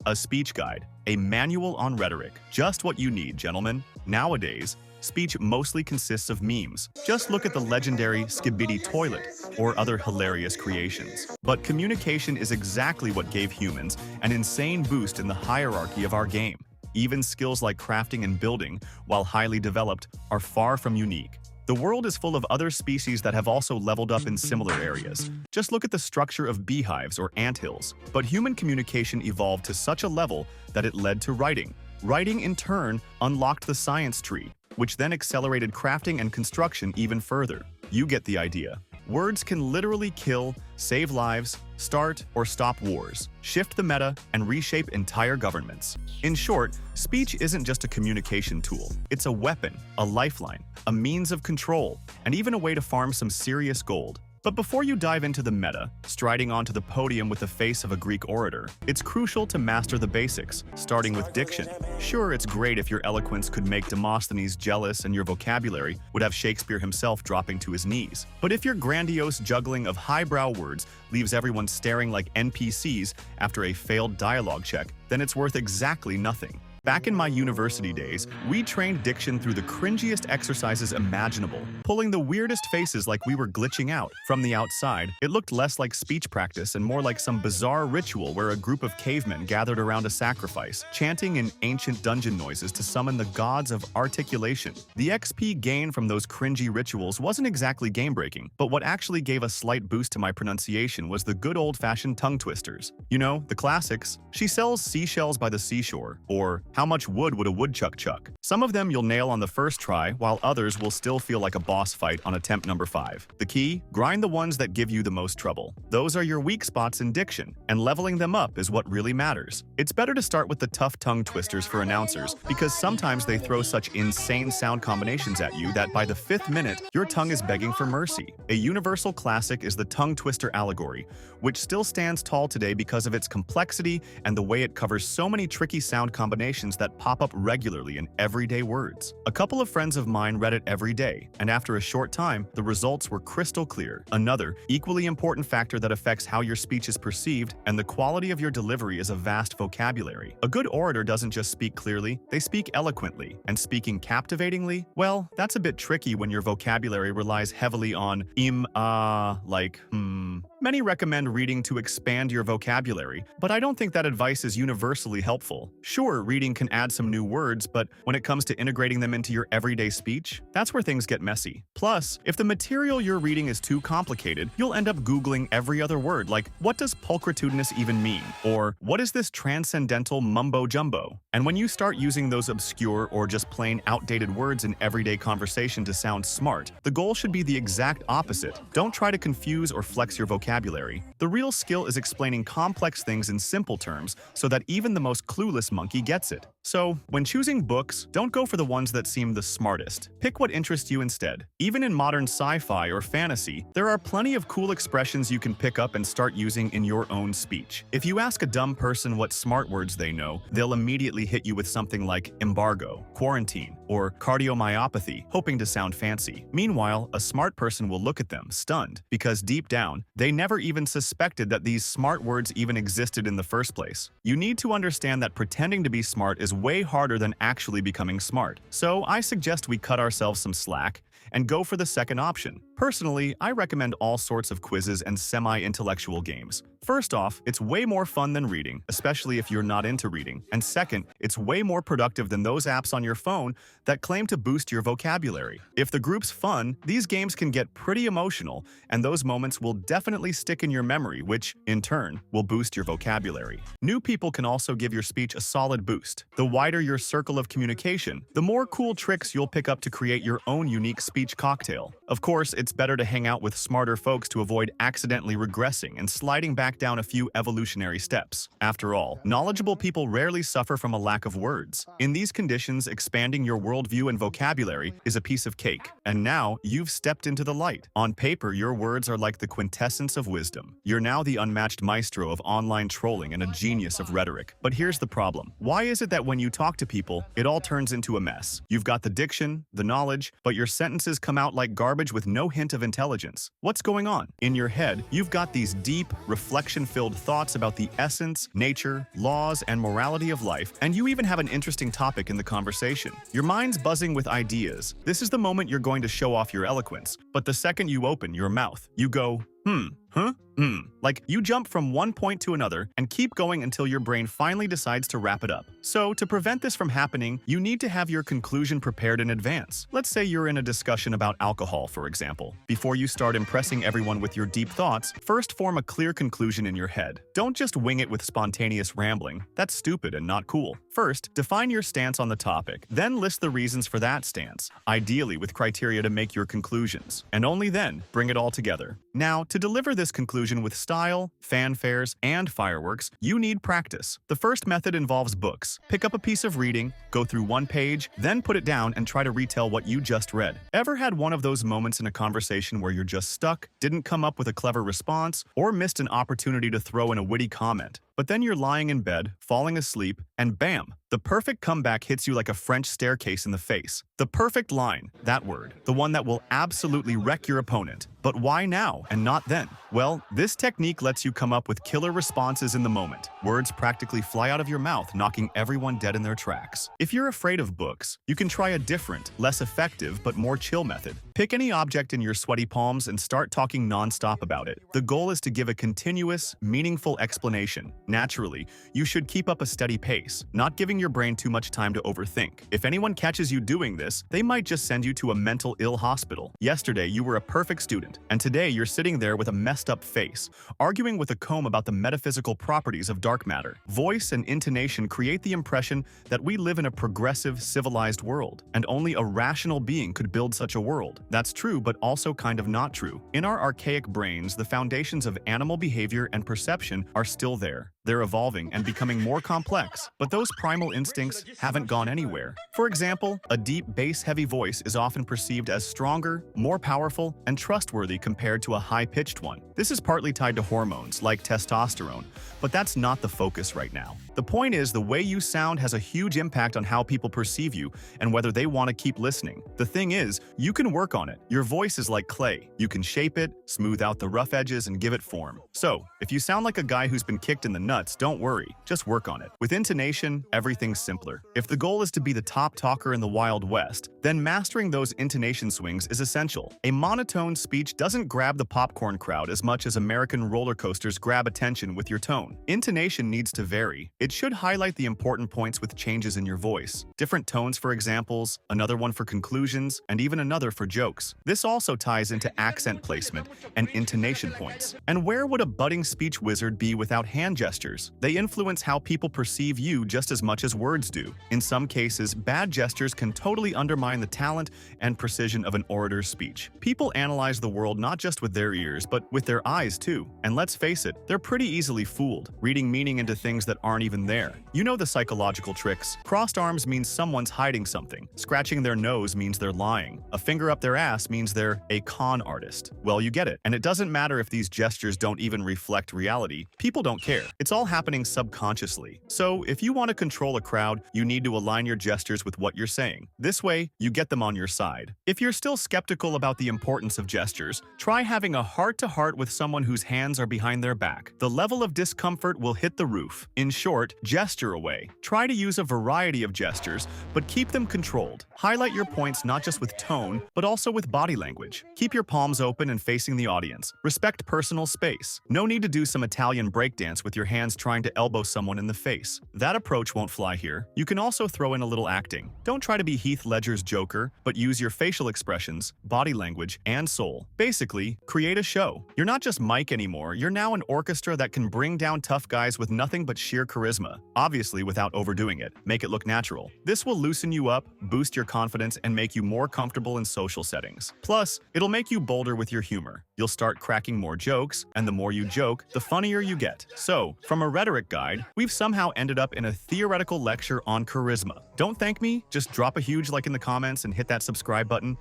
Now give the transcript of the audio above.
A speech guide, a manual on rhetoric. Just what you need, gentlemen. Nowadays, speech mostly consists of memes. Just look at the legendary Skibidi Toilet or other hilarious creations. But communication is exactly what gave humans an insane boost in the hierarchy of our game. Even skills like crafting and building, while highly developed, are far from unique. The world is full of other species that have also leveled up in similar areas. Just look at the structure of beehives or anthills. But human communication evolved to such a level that it led to writing. Writing, in turn, unlocked the science tree, which then accelerated crafting and construction even further. You get the idea. Words can literally kill, save lives, start or stop wars, shift the meta, and reshape entire governments. In short, speech isn't just a communication tool. It's a weapon, a lifeline, a means of control, and even a way to farm some serious gold. But before you dive into the meta, striding onto the podium with the face of a Greek orator, it's crucial to master the basics, starting with diction. Sure, it's great if your eloquence could make Demosthenes jealous and your vocabulary would have Shakespeare himself dropping to his knees. But if your grandiose juggling of highbrow words leaves everyone staring like NPCs after a failed dialogue check, then it's worth exactly nothing. Back in my university days, we trained diction through the cringiest exercises imaginable, pulling the weirdest faces like we were glitching out. From the outside, it looked less like speech practice and more like some bizarre ritual where a group of cavemen gathered around a sacrifice, chanting in ancient dungeon noises to summon the gods of articulation. The XP gained from those cringy rituals wasn't exactly game-breaking, but what actually gave a slight boost to my pronunciation was the good old-fashioned tongue twisters. You know, the classics. She sells seashells by the seashore, or how much wood would a woodchuck chuck? Some of them you'll nail on the first try, while others will still feel like a boss fight on attempt number 5. The key? Grind the ones that give you the most trouble. Those are your weak spots in diction, and leveling them up is what really matters. It's better to start with the tough tongue twisters for announcers, because sometimes they throw such insane sound combinations at you that by the 5th minute, your tongue is begging for mercy. A universal classic is the tongue twister allegory, which still stands tall today because of its complexity and the way it covers so many tricky sound combinations that pop up regularly in everyday words. A couple of friends of mine read it every day, and after a short time, the results were crystal clear. Another, equally important factor that affects how your speech is perceived and the quality of your delivery is a vast vocabulary. A good orator doesn't just speak clearly, they speak eloquently. And speaking captivatingly? Well, that's a bit tricky when your vocabulary relies heavily on Many recommend reading to expand your vocabulary, but I don't think that advice is universally helpful. Sure, reading can add some new words, but when it comes to integrating them into your everyday speech, that's where things get messy. Plus, if the material you're reading is too complicated, you'll end up Googling every other word, like, what does pulchritudinous even mean? Or, what is this transcendental mumbo-jumbo? And when you start using those obscure or just plain outdated words in everyday conversation to sound smart, the goal should be the exact opposite. Don't try to confuse or flex your vocabulary. The real skill is explaining complex things in simple terms so that even the most clueless monkey gets it. So, when choosing books, don't go for the ones that seem the smartest. Pick what interests you instead. Even in modern sci-fi or fantasy, there are plenty of cool expressions you can pick up and start using in your own speech. If you ask a dumb person what smart words they know, they'll immediately hit you with something like embargo, quarantine, or cardiomyopathy, hoping to sound fancy. Meanwhile, a smart person will look at them, stunned, because deep down, they never even suspected that these smart words even existed in the first place. You need to understand that pretending to be smart is way harder than actually becoming smart. So I suggest we cut ourselves some slack and go for the second option. Personally, I recommend all sorts of quizzes and semi-intellectual games. First off, it's way more fun than reading, especially if you're not into reading. And second, it's way more productive than those apps on your phone that claim to boost your vocabulary. If the group's fun, these games can get pretty emotional, and those moments will definitely stick in your memory, which, in turn, will boost your vocabulary. New people can also give your speech a solid boost. The wider your circle of communication, the more cool tricks you'll pick up to create your own unique speech cocktail. Of course, it's better to hang out with smarter folks to avoid accidentally regressing and sliding back down a few evolutionary steps. After all, knowledgeable people rarely suffer from a lack of words. In these conditions, expanding your worldview and vocabulary is a piece of cake. And now, you've stepped into the light. On paper, your words are like the quintessence of wisdom. You're now the unmatched maestro of online trolling and a genius of rhetoric. But here's the problem. Why is it that when you talk to people, it all turns into a mess? You've got the diction, the knowledge, but your sentences come out like garbage with no hint hint of intelligence. What's going on? In your head, you've got these deep, reflection-filled thoughts about the essence, nature, laws, and morality of life, and you even have an interesting topic in the conversation. Your mind's buzzing with ideas. This is the moment you're going to show off your eloquence. But the second you open your mouth, you go, like you jump from one point to another and keep going until your brain finally decides to wrap it up. So, to prevent this from happening, you need to have your conclusion prepared in advance. Let's say you're in a discussion about alcohol, for example. Before you start impressing everyone with your deep thoughts, first form a clear conclusion in your head. Don't just wing it with spontaneous rambling. That's stupid and not cool. First, define your stance on the topic, then list the reasons for that stance, ideally with criteria to make your conclusions. And only then, bring it all together. Now, to deliver this conclusion with style, fanfares, and fireworks, you need practice. The first method involves books. Pick up a piece of reading, go through one page, then put it down and try to retell what you just read. Ever had one of those moments in a conversation where you're just stuck, didn't come up with a clever response, or missed an opportunity to throw in a witty comment? But then you're lying in bed, falling asleep, and bam! The perfect comeback hits you like a French staircase in the face. The perfect line, that word, the one that will absolutely wreck your opponent. But why now and not then? Well, this technique lets you come up with killer responses in the moment. Words practically fly out of your mouth, knocking everyone dead in their tracks. If you're afraid of books, you can try a different, less effective, but more chill method. Pick any object in your sweaty palms and start talking non-stop about it. The goal is to give a continuous, meaningful explanation. Naturally, you should keep up a steady pace, not giving your brain too much time to overthink. If anyone catches you doing this, they might just send you to a mental ill hospital. Yesterday, you were a perfect student, and today you're sitting there with a messed up face, arguing with a comb about the metaphysical properties of dark matter. Voice and intonation create the impression that we live in a progressive, civilized world, and only a rational being could build such a world. That's true, but also kind of not true. In our archaic brains, the foundations of animal behavior and perception are still there. They're evolving and becoming more complex, but those primal instincts haven't gone anywhere. For example, a deep, bass-heavy voice is often perceived as stronger, more powerful, and trustworthy compared to a high-pitched one. This is partly tied to hormones, like testosterone, but that's not the focus right now. The point is, the way you sound has a huge impact on how people perceive you and whether they want to keep listening. The thing is, you can work on it. Your voice is like clay. You can shape it, smooth out the rough edges, and give it form. So, if you sound like a guy who's been kicked in the nuts, don't worry. Just work on it. With intonation, everything's simpler. If the goal is to be the top talker in the Wild West, then mastering those intonation swings is essential. A monotone speech doesn't grab the popcorn crowd as much as American roller coasters grab attention with your tone. Intonation needs to vary. It should highlight the important points with changes in your voice. Different tones for examples, another one for conclusions, and even another for jokes. This also ties into accent placement and intonation points. And where would a budding speech wizard be without hand gestures? They influence how people perceive you just as much as words do. In some cases, bad gestures can totally undermine the talent and precision of an orator's speech. People analyze the world not just with their ears, but with their eyes too. And let's face it, they're pretty easily fooled, reading meaning into things that aren't even there. You know the psychological tricks. Crossed arms means someone's hiding something. Scratching their nose means they're lying. A finger up their ass means they're a con artist. Well, you get it. And it doesn't matter if these gestures don't even reflect reality. People don't care. It's all happening subconsciously. So, if you want to control a crowd, you need to align your gestures with what you're saying. This way, you get them on your side. If you're still skeptical about the importance of gestures, try having a heart-to-heart with someone whose hands are behind their back. The level of discomfort will hit the roof. In short, gesture away. Try to use a variety of gestures, but keep them controlled. Highlight your points not just with tone, but also with body language. Keep your palms open and facing the audience. Respect personal space. No need to do some Italian breakdance with your hands trying to elbow someone in the face. That approach won't fly here. You can also throw in a little acting. Don't try to be Heath Ledger's Joker, but use your facial expressions, body language, and soul. Basically, create a show. You're not just Mike anymore, you're now an orchestra that can bring down tough guys with nothing but sheer charisma. Obviously without overdoing it. Make it look natural. This will loosen you up, boost your confidence, and make you more comfortable in social settings. Plus, it'll make you bolder with your humor. You'll start cracking more jokes, and the more you joke, the funnier you get. So, from a rhetoric guide, we've somehow ended up in a theoretical lecture on charisma. Don't thank me, just drop a huge like in the comments and hit that subscribe button.